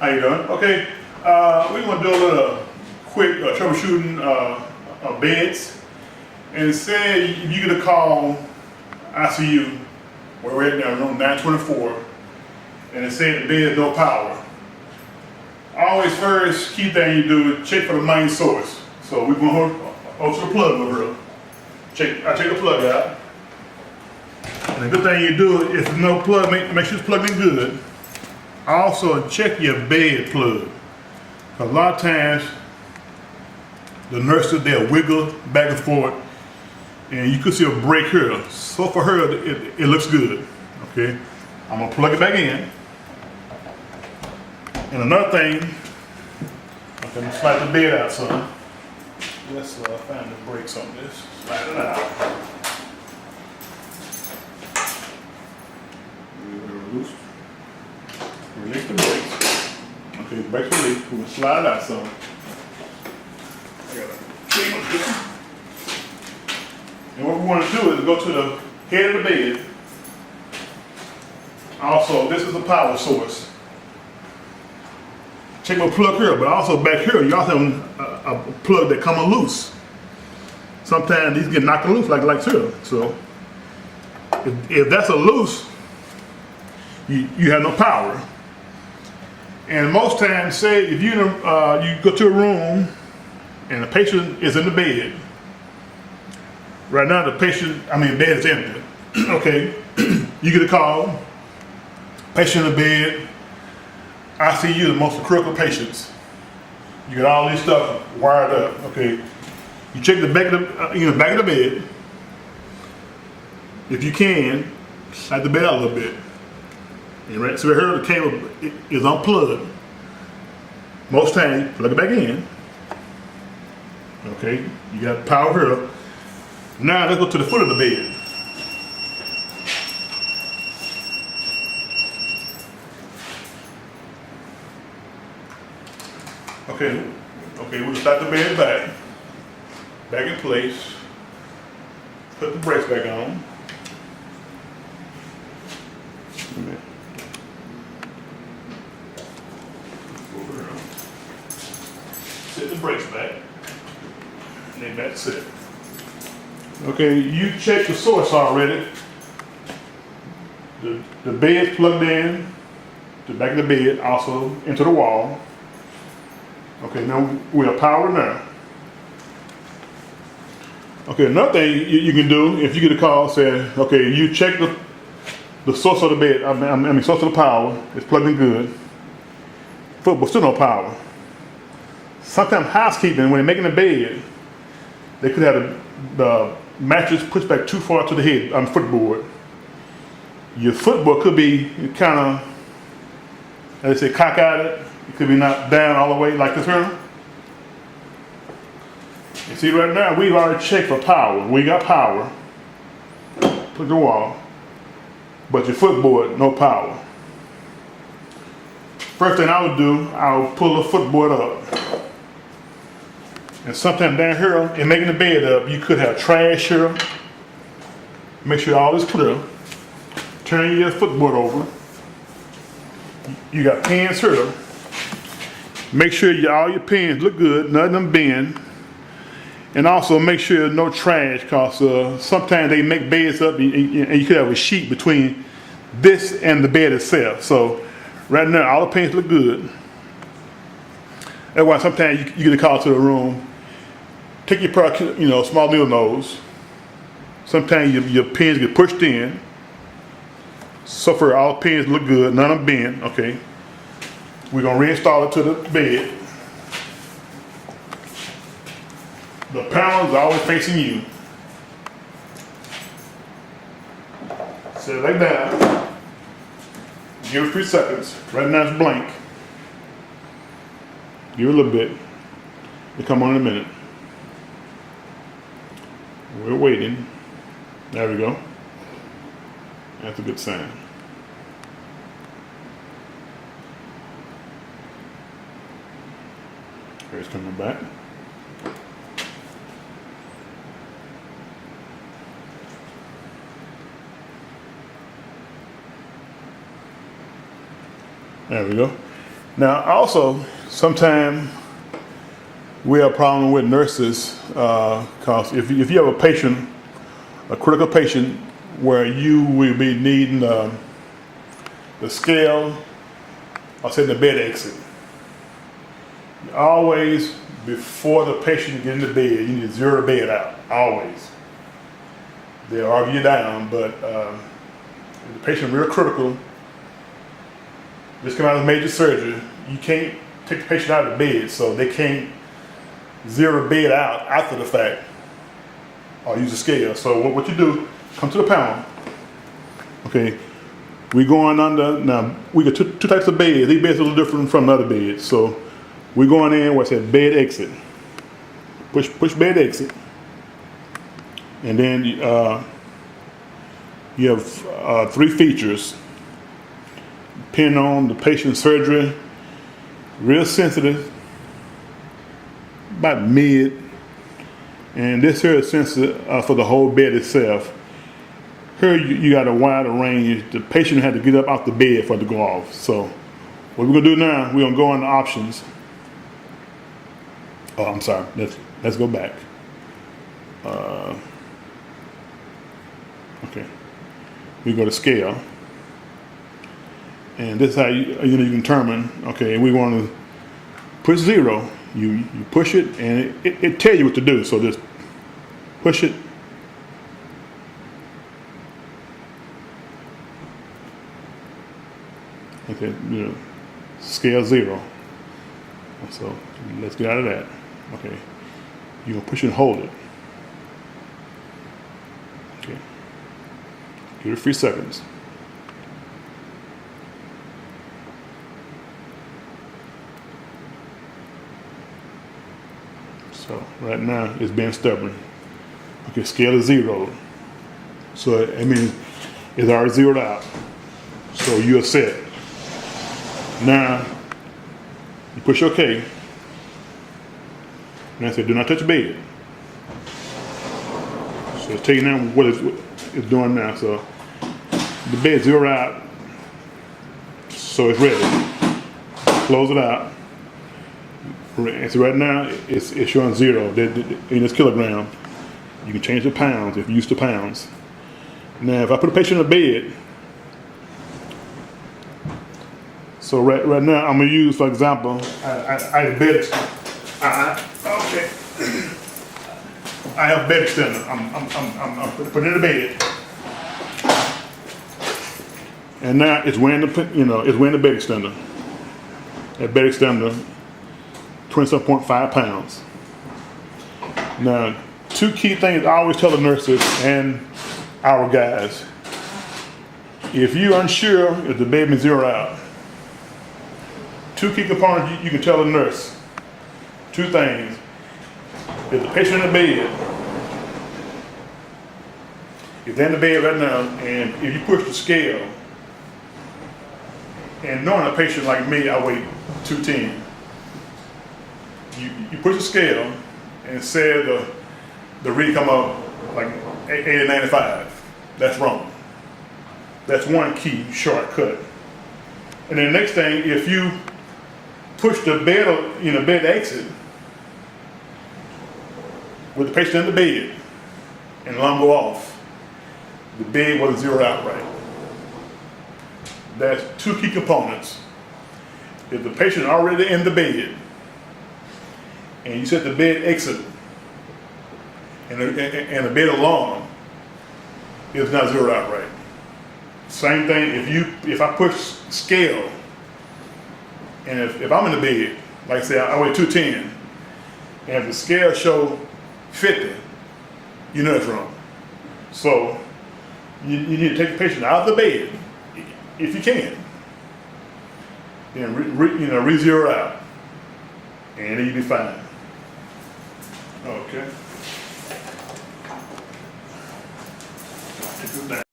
How you doing? Okay, we're gonna do a little quick troubleshooting of beds. And say if you get a call, ICU, where we're at now, room 924, and it said the bed no power. Always first key thing you do is check for the main source. So we're gonna hold to the plug over here. I check the plug out. And the good thing you do, if there's no plug, make sure it's plugged in good. Also check your bed plug. A lot of times the nurses, they'll wiggle back and forth and you could see a break here. So for her, it looks good. Okay, I'm gonna plug it back in. And another thing, I'm gonna slide the bed out, son. Let's find the brakes on this. Slide it out. Loose. Release the brakes. Okay, the brakes released. We're gonna slide it out, son. I got a cable here. And what we want to do is go to the head of the bed. Also, this is a power source. Check my plug here, but also back here, you also have a plug that come loose. Sometimes these get knocked loose like here. So if that's a loose, you have no power. And most times, say if you go to a room and the patient is in the bed. Right now, the bed is empty. Okay, you get a call. Patient in the bed. ICU, the most critical patients. You got all this stuff wired up. Okay, you check the back of the back of the bed. If you can, slide the bed out a little bit. And right, so here the cable is unplugged. Most times, plug it back in. Okay, you got power here. Now let's go to the foot of the bed. Okay, we'll slide the bed back in place. Put the brakes back on. Set the brakes back, and then that's it. Okay, you checked the source already. The bed's plugged in, the back of the bed, also into the wall. Okay, now we have power now. Okay, another thing you can do if you get a call saying, okay, you check the source of the bed, source of the power, it's plugged in good, but still no power. Sometimes housekeeping, when they're making the bed, they could have the mattress pushed back too far to the head on the footboard. Your footboard could be kind of, as they say, cockeyed. It could be knocked down all the way like this here. You see right now, we've already checked for power. We got power. Put the wall. But your footboard, no power. First thing I would do, I would pull the footboard up. And sometime down here, in making the bed up, you could have trash here. Make sure all is clear. Turn your footboard over. You got pins here. Make sure all your pins look good, none of them bend. And also make sure there's no trash, because sometimes they make beds up and you could have a sheet between this and the bed itself. So right now, all the pins look good. That's why sometimes you get a call to the room. Take your product, small needle nose. Sometimes your pins get pushed in. So for all the pins look good, none of them bend. Okay. We're gonna reinstall it to the bed. The panel is always facing you. Set it like that. Give it 3 seconds. Right now it's blank. Give it a little bit. It'll come on in a minute. We're waiting. There we go. That's a good sign. It's coming back. There we go. Now, also, sometimes we have a problem with nurses because if you have a patient, a critical patient, where you will be needing the scale or say the bed exit. Always, before the patient gets in the bed, you need to zero the bed out, always. They'll argue you down, but if the patient is real critical, just come out of major surgery, you can't take the patient out of the bed, so they can't zero the bed out after the fact or use a scale. So what you do, come to the panel. Okay, we going under, now we got two types of beds. These beds are a little different from other beds. So we're going in where it says bed exit. Push bed exit. And then you have 3 features. Depending on the patient's surgery, real sensitive, about mid, and this here is sensitive for the whole bed itself. Here you got a wider range. The patient had to get up off the bed for it to go off. So what we're gonna do now, we're gonna go on the options. Oh, I'm sorry. Let's go back. Okay. We go to scale, and this is how you can determine. Okay, we want to push 0. You push it, and it tells you what to do. So just push it. Okay, scale 0. So let's get out of that. Okay, you're gonna push it and hold it. Okay, give it 3 seconds. So right now it's being stubborn. Okay, scale is 0. So I mean it's already zeroed out. So you're set. Now you push OK. And I said, do not touch the bed. So it's taking down what it's doing now. So the bed's zeroed out. So it's ready. Close it out. And so right now it's showing 0 in its kilogram. You can change the pounds if you're used to pounds. Now if I put a patient in a bed, so right now I'm gonna use, for example, I have bed okay. I have bed extender. I'm putting it in the bed, and now it's wearing the bed extender. That bed extender, 27.5 pounds. Now, 2 key things I always tell the nurses and our guys: if you're unsure if the bed been zeroed out, 2 key components you can tell the nurse. 2 things. If the patient in the bed, if they're in the bed right now, and if you push the scale, and knowing a patient like me, I weigh 210. You push the scale and say the read come up like 80-95. That's wrong. That's one key shortcut. And then the next thing, if you push the bed, bed exit with the patient in the bed and alarm go off, the bed wasn't zeroed out right. That's 2 key components. If the patient already in the bed and you set the bed exit and the bed alarm is not zeroed out right. Same thing if I push scale and if I'm in the bed, like I say I weigh 210, and if the scale show 50, you know it's wrong. So you need to take the patient out of the bed if you can, then re-zero out, and you'll be fine. Okay. Take this down.